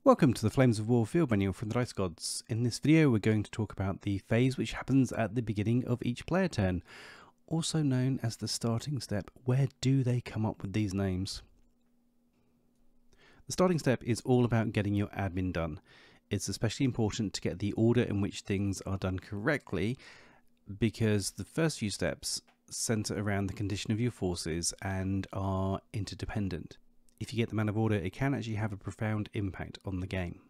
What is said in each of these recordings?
Welcome to the Flames of War field manual from the Dice Gods. In this video we're going to talk about the phase which happens at the beginning of each player turn, also known as the starting step. Where do they come up with these names? The starting step is all about getting your admin done. It's especially important to get the order in which things are done correctly, because the first few steps center around the condition of your forces and are interdependent. If you get them out of order, it can actually have a profound impact on the game.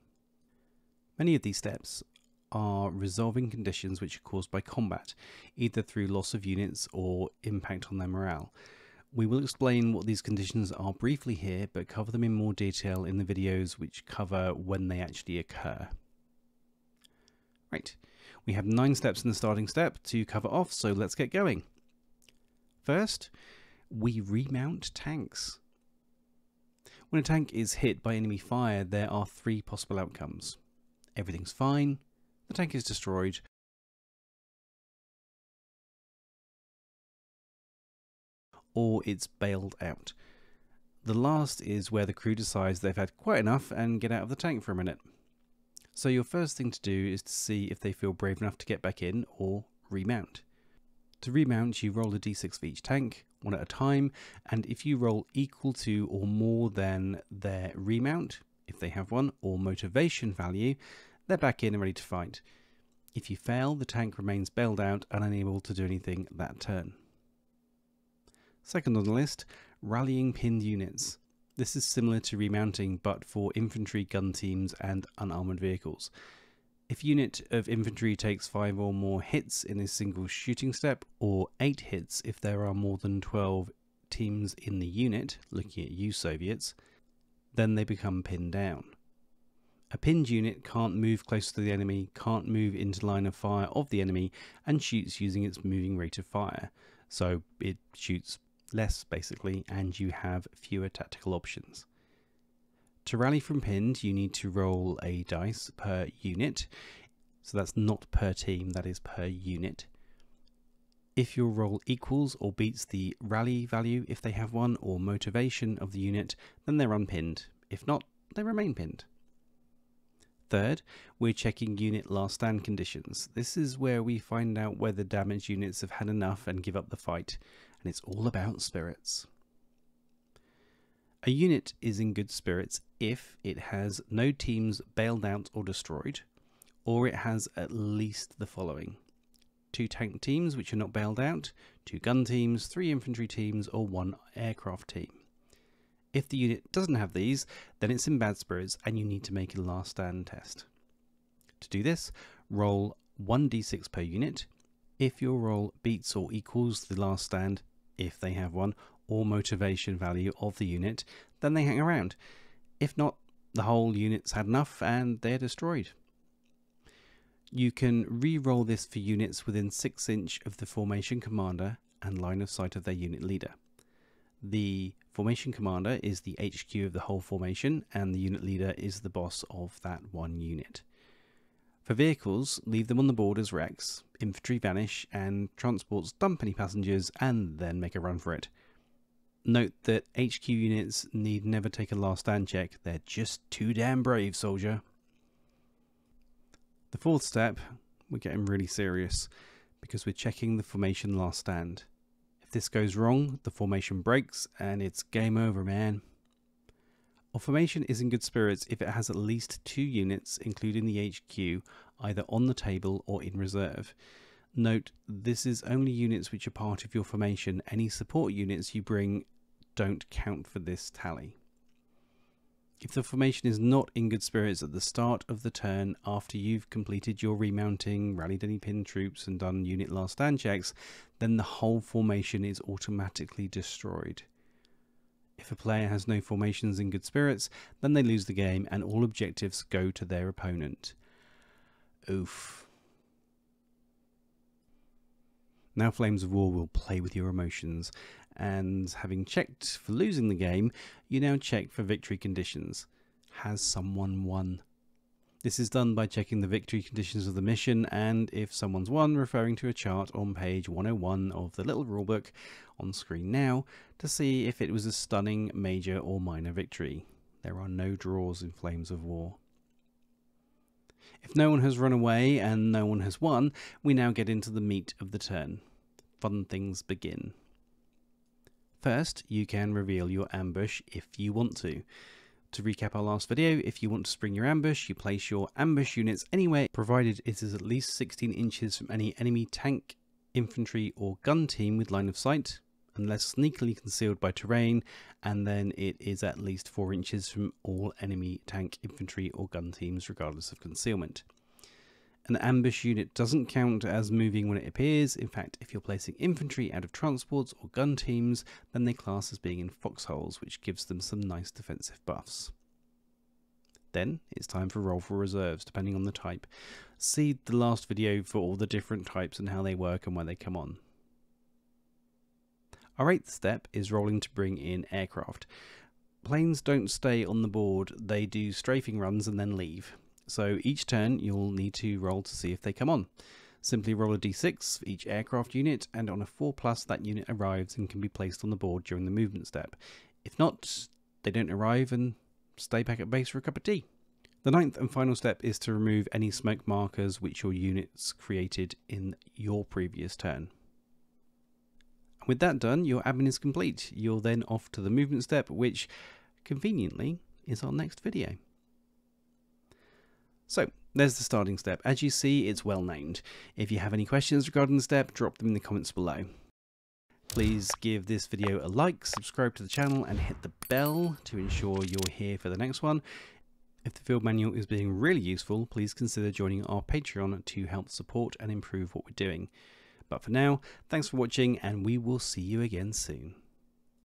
Many of these steps are resolving conditions which are caused by combat, either through loss of units or impact on their morale. We will explain what these conditions are briefly here, but cover them in more detail in the videos which cover when they actually occur. Right, we have 9 steps in the starting step to cover off, so let's get going. First, we remount tanks. When a tank is hit by enemy fire, there are 3 possible outcomes. Everything's fine, the tank is destroyed, or it's bailed out. The last is where the crew decides they've had quite enough and get out of the tank for a minute. So your first thing to do is to see if they feel brave enough to get back in or remount. To remount, you roll a d6 for each tank, one at a time, and if you roll equal to or more than their remount, if they have one, or motivation value, they're back in and ready to fight. If you fail, the tank remains bailed out and unable to do anything that turn. Second on the list, rallying pinned units. This is similar to remounting, but for infantry, gun teams, and unarmoured vehicles. If a unit of infantry takes 5 or more hits in a single shooting step, or 8 hits if there are more than 12 teams in the unit, looking at you Soviets, then they become pinned down. A pinned unit can't move close to the enemy, can't move into line of fire of the enemy, and shoots using its moving rate of fire. So it shoots less basically, and you have fewer tactical options. To rally from pinned, you need to roll a dice per unit. So that's not per team, that is per unit. If your roll equals or beats the rally value, if they have one, or motivation of the unit, then they're unpinned. If not, they remain pinned. Third, we're checking unit last stand conditions. This is where we find out whether damaged units have had enough and give up the fight. And it's all about spirits. A unit is in good spirits if it has no teams bailed out or destroyed, or it has at least the following: 2 tank teams which are not bailed out, 2 gun teams, 3 infantry teams, or 1 aircraft team. If the unit doesn't have these, then it's in bad spirits and you need to make a last stand test. To do this, roll 1d6 per unit. If your roll beats or equals the last stand, if they have one, or motivation value of the unit, then they hang around. If not, the whole unit's had enough and they're destroyed. You can re-roll this for units within 6 inch of the formation commander and line of sight of their unit leader. The formation commander is the HQ of the whole formation, and the unit leader is the boss of that one unit. For vehicles, leave them on the board as wrecks, infantry vanish, and transports dump any passengers and then make a run for it. Note that HQ units need never take a last stand check, they're just too damn brave, soldier. The fourth step, we're getting really serious, because we're checking the formation last stand. If this goes wrong, the formation breaks and it's game over, man. A formation is in good spirits if it has at least 2 units, including the HQ, either on the table or in reserve. Note, this is only units which are part of your formation. Any support units you bring don't count for this tally. If the formation is not in good spirits at the start of the turn, after you've completed your remounting, rallied any pinned troops, and done unit last stand checks, then the whole formation is automatically destroyed. If a player has no formations in good spirits, then they lose the game and all objectives go to their opponent. Oof. Now Flames of War will play with your emotions, and having checked for losing the game, you now check for victory conditions. Has someone won? This is done by checking the victory conditions of the mission, and if someone's won, referring to a chart on page 101 of the little rulebook on screen now to see if it was a stunning, major or minor victory. There are no draws in Flames of War. If no one has run away and no one has won, we now get into the meat of the turn. Fun things begin. First, you can reveal your ambush if you want to. To recap our last video, if you want to spring your ambush, you place your ambush units anywhere, provided it is at least 16 inches from any enemy tank, infantry or gun team with line of sight, unless sneakily concealed by terrain, and then it is at least 4 inches from all enemy tank, infantry or gun teams regardless of concealment. An ambush unit doesn't count as moving when it appears. In fact, if you're placing infantry out of transports or gun teams, then they class as being in foxholes, which gives them some nice defensive buffs. Then it's time for roll for reserves, depending on the type. See the last video for all the different types and how they work and where they come on. Our 8th step is rolling to bring in aircraft. Planes don't stay on the board, they do strafing runs and then leave. So each turn you'll need to roll to see if they come on. Simply roll a d6 for each aircraft unit, and on a 4+ that unit arrives and can be placed on the board during the movement step. If not, they don't arrive and stay back at base for a cup of tea. The 9th and final step is to remove any smoke markers which your units created in your previous turn. With that done, your admin is complete. You're then off to the movement step, which conveniently is our next video. So, there's the starting step. As you see, it's well named. If you have any questions regarding the step, drop them in the comments below. Please give this video a like, subscribe to the channel, and hit the bell to ensure you're here for the next one. If the field manual is being really useful, please consider joining our Patreon to help support and improve what we're doing. But for now, thanks for watching, and we will see you again soon.